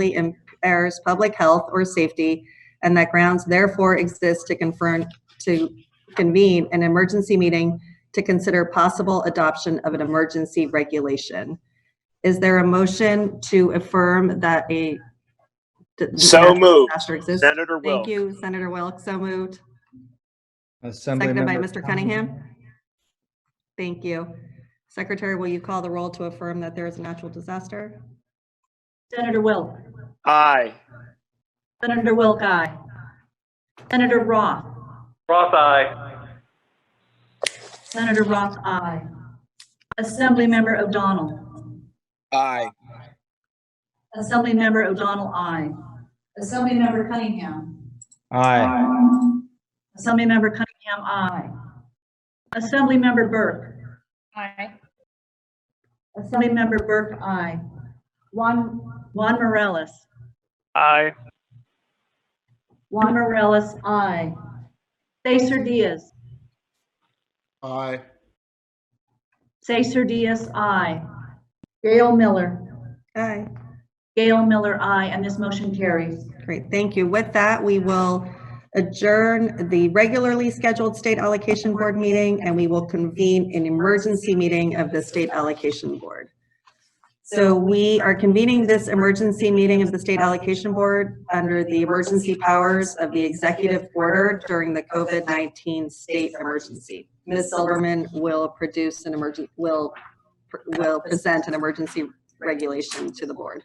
impairs public health or safety, and that grounds therefore exist to convene an emergency meeting to consider possible adoption of an emergency regulation. Is there a motion to affirm that a So moved. disaster exists? Senator Wilk. Thank you, Senator Wilk. So moved. Seconded by Mr. Cunningham. Thank you. Secretary, will you call the roll to affirm that there is a natural disaster? Senator Wilk. Aye. Senator Wilk, aye. Senator Roth. Roth, aye. Senator Roth, aye. Assemblymember O'Donnell. Aye. Assemblymember O'Donnell, aye. Assemblymember Cunningham. Aye. Assemblymember Cunningham, aye. Assemblymember Burke. Aye. Assemblymember Burke, aye. Juan Morales. Aye. Juan Morales, aye. Cesar Diaz. Aye. Cesar Diaz, aye. Gail Miller. Aye. Gail Miller, aye, and this motion carries. Great, thank you. With that, we will adjourn the regularly scheduled State Allocation Board meeting, and we will convene an emergency meeting of the State Allocation Board. So we are convening this emergency meeting of the State Allocation Board under the emergency powers of the executive order during the COVID-19 state emergency. Ms. Silverman will present an emergency regulation to the board.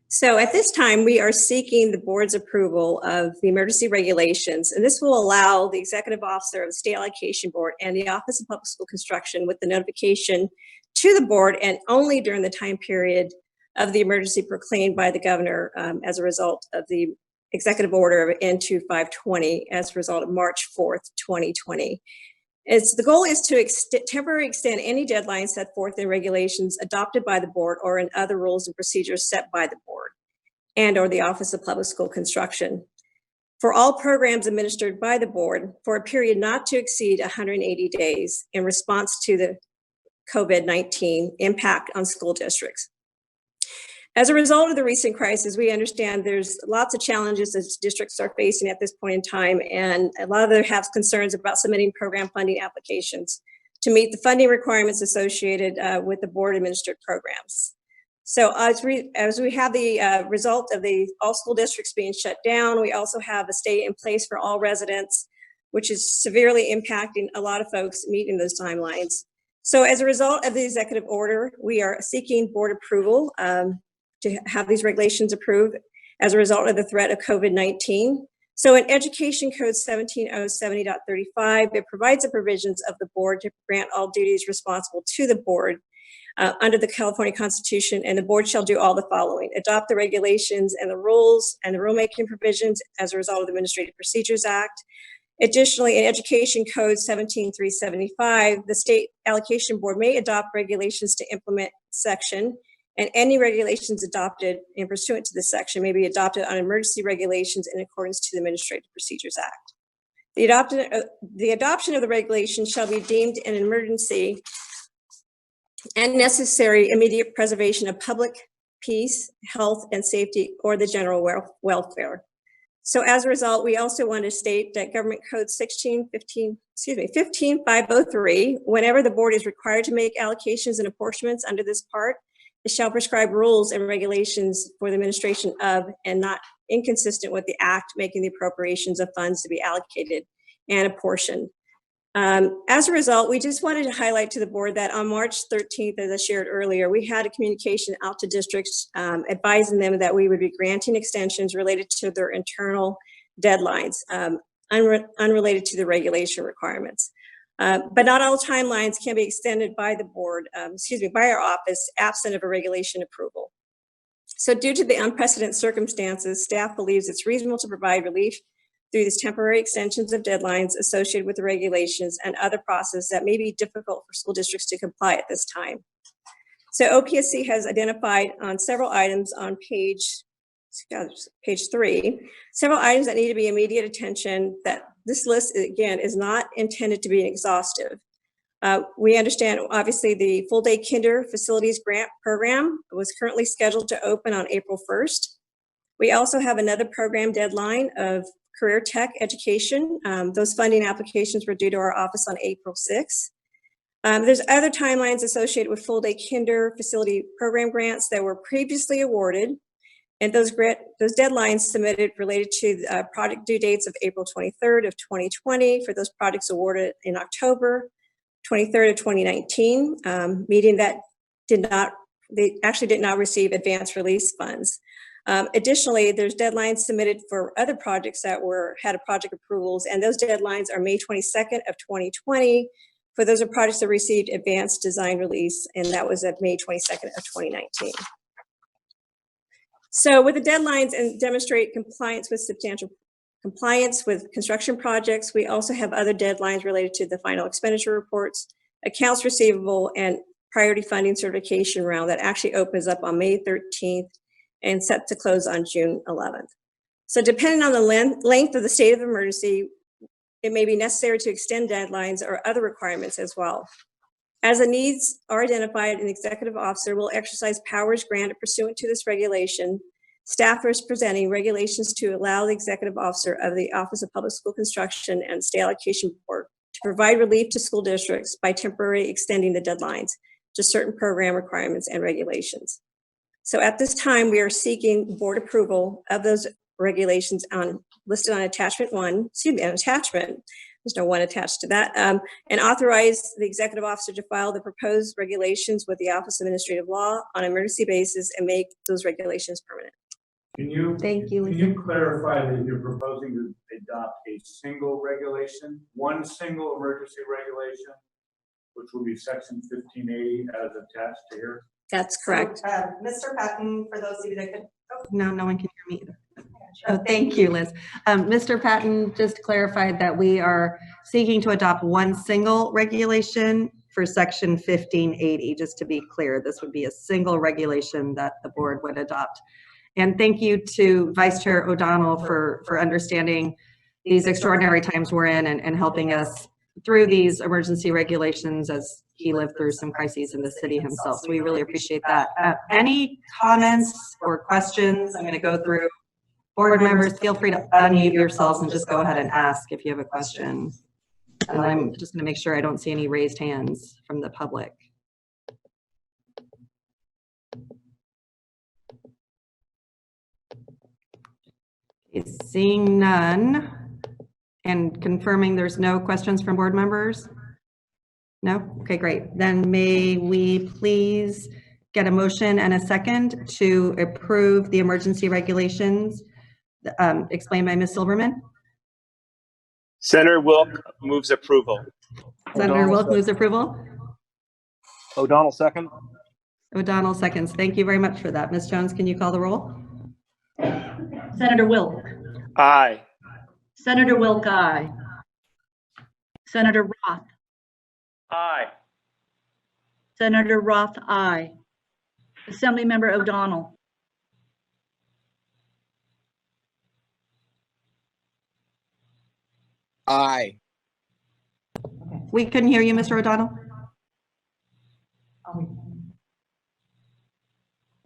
So at this time, we are seeking the board's approval of the emergency regulations, and this will allow the executive officer of the State Allocation Board and the Office of Public School Construction with the notification to the board and only during the time period of the emergency proclaimed by the governor as a result of the executive order of N2520 as a result of March 4th, 2020. The goal is to temporarily extend any deadlines set forth in regulations adopted by the board or in other rules and procedures set by the board and or the Office of Public School Construction for all programs administered by the board for a period not to exceed 180 days in response to the COVID-19 impact on school districts. As a result of the recent crisis, we understand there's lots of challenges that districts are facing at this point in time, and a lot of them have concerns about submitting program funding applications to meet the funding requirements associated with the board administered programs. So as we have the result of all school districts being shut down, we also have a stay in place for all residents, which is severely impacting a lot of folks meeting those timelines. So as a result of the executive order, we are seeking board approval to have these regulations approved as a result of the threat of COVID-19. So in Education Code 17070.35, it provides the provisions of the board to grant all duties responsible to the board under the California Constitution, and the board shall do all the following: adopt the regulations and the rules and the rulemaking provisions as a result of the Administrative Procedures Act. Additionally, in Education Code 17375, the State Allocation Board may adopt regulations to implement section, and any regulations adopted in pursuant to this section may be adopted on emergency regulations in accordance to the Administrative Procedures Act. The adoption of the regulation shall be deemed an emergency and necessary immediate preservation of public peace, health, and safety, or the general welfare. So as a result, we also want to state that Government Code 15503, whenever the board is required to make allocations and apportionments under this part, it shall prescribe rules and regulations for the administration of and not inconsistent with the act making the appropriations of funds to be allocated and apportioned. As a result, we just wanted to highlight to the board that on March 13th, as I shared earlier, we had a communication out to districts advising them that we would be granting extensions related to their internal deadlines, unrelated to the regulation requirements. But not all timelines can be extended by the board, by our office, absent of a regulation approval. So due to the unprecedented circumstances, staff believes it's reasonable to provide relief through these temporary extensions of deadlines associated with the regulations and other processes that may be difficult for school districts to comply at this time. So OPSC has identified on several items on page 3, several items that need to be immediate attention. That this list, again, is not intended to be exhaustive. We understand, obviously, the full day kinder facilities grant program was currently scheduled to open on April 1st. We also have another program deadline of career tech education. Those funding applications were due to our office on April 6th. There's other timelines associated with full-day kinder facility program grants that were previously awarded. And those deadlines submitted related to project due dates of April 23rd of 2020 for those projects awarded in October 23rd of 2019, meaning that they actually did not receive advance release funds. Additionally, there's deadlines submitted for other projects that had project approvals, and those deadlines are May 22nd of 2020. For those are projects that received advanced design release, and that was at May 22nd of 2019. So with the deadlines and demonstrate substantial compliance with construction projects, we also have other deadlines related to the final expenditure reports, accounts receivable, and priority funding certification round that actually opens up on May 13th and set to close on June 11th. So depending on the length of the state of emergency, it may be necessary to extend deadlines or other requirements as well. As the needs are identified, an executive officer will exercise powers granted pursuant to this regulation. Staff is presenting regulations to allow the executive officer of the Office of Public School Construction and State Allocation Board to provide relief to school districts by temporarily extending the deadlines to certain program requirements and regulations. So at this time, we are seeking board approval of those regulations listed on attachment 1, an attachment. There's no one attached to that, and authorize the executive officer to file the proposed regulations with the Office of Administrative Law on an emergency basis and make those regulations permanent. Thank you, Can Lisa. you clarify that you're proposing to adopt a single regulation, one single emergency regulation, which will be section 1580 as attached to here? That's correct. So, Mr. Patton, for those of you that could, no one can hear me either. Oh, thank you, Liz. Mr. Patton just clarified that we are seeking to adopt one single regulation for section 1580. Just to be clear, this would be a single regulation that the board would adopt. And thank you to Vice Chair O'Donnell for understanding these extraordinary times we're in and helping us through these emergency regulations as he lived through some crises in the city himself. So we really appreciate that. Any comments or questions? I'm going to go through. Board members, feel free to unmute yourselves and just go ahead and ask if you have a question. And I'm just going to make sure I don't see any raised hands from the public. Seeing none and confirming there's no questions from board members? No? Okay, great. Then may we please get a motion and a second to approve the emergency regulations explained by Ms. Silverman? Senator Wilk moves approval. Senator Wilk moves approval. O'Donnell, second. O'Donnell seconds. Thank you very much for that. Ms. Jones, can you call the roll? Senator Wilk. Aye. Senator Wilk, aye. Senator Roth. Aye. Senator Roth, aye. Assemblymember O'Donnell. Aye. We couldn't hear you, Mr. O'Donnell.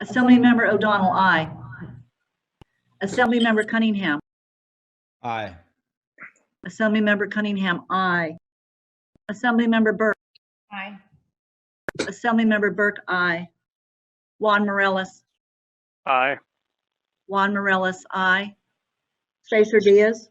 Assemblymember O'Donnell, aye. Assemblymember Cunningham. Aye. Assemblymember Cunningham, aye. Assemblymember Burke. Aye. Assemblymember Burke, aye. Juan Morales. Aye. Juan Morales, aye. Cesar Diaz.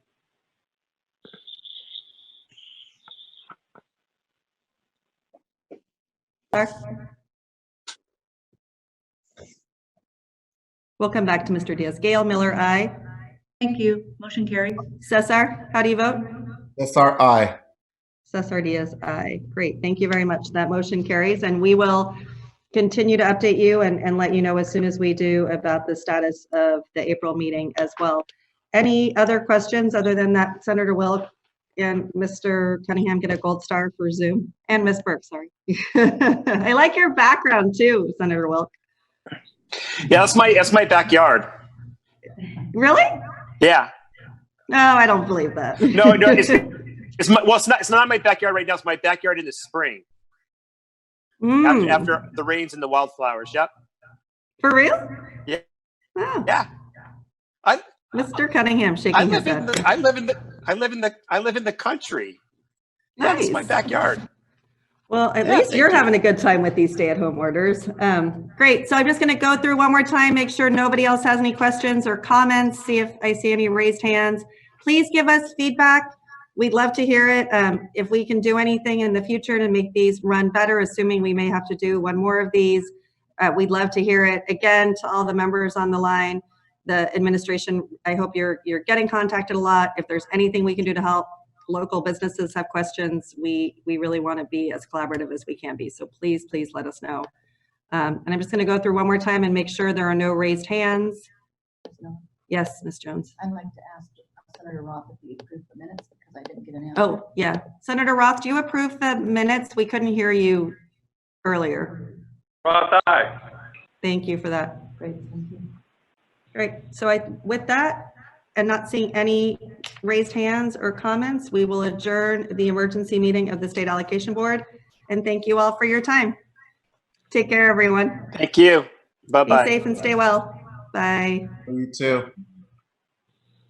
We'll come back to Mr. Diaz. Gail Miller, aye. Thank you. Motion carries. Cesar, how do you vote? SR, aye. Cesar Diaz, aye. Great, thank you very much. That motion carries, and we will continue to update you and let you know as soon as we do about the status of the April meeting as well. Any other questions other than that? Senator Wilk and Mr. Cunningham get a gold star for Zoom, and Ms. Burke, sorry. I like your background too, Senator Wilk. Yeah, that's my backyard. Really? Yeah. No, I don't believe that. No, it's not my backyard right now. It's my backyard in the spring after the rains and the wildflowers. Yep. For real? Yeah. Oh. Yeah. Mr. Cunningham I shaking his live in head. the, I live in the country. Yeah, this is my Nice. backyard. Well, at Yeah, least thank you're you. having a good time with these stay-at-home orders. Great. So I'm just going to go through one more time, make sure nobody else has any questions or comments, see if I see any raised hands. Please give us feedback. We'd love to hear it. If we can do anything in the future to make these run better, assuming we may have to do one more of these, we'd love to hear it. Again, to all the members on the line, the administration, I hope you're getting contacted a lot. If there's anything we can do to help, local businesses have questions, we really want to be as collaborative as we can be. So please let us know. And I'm just going to go through one more time and make sure there are no raised hands. Yes, Ms. Jones. I'd like to ask Senator Roth if he approved the minutes because I didn't get an answer. Oh, yeah. Senator Roth, do you approve the minutes? We couldn't hear you earlier. Roth, aye. Thank you for that. Great, thank you. Great. So with that, and not seeing any raised hands or comments, we will adjourn the emergency meeting of the State Allocation Board. And thank you all for your time. Take care, everyone. Thank you. Bye-bye. Be safe and stay well. Bye. You too.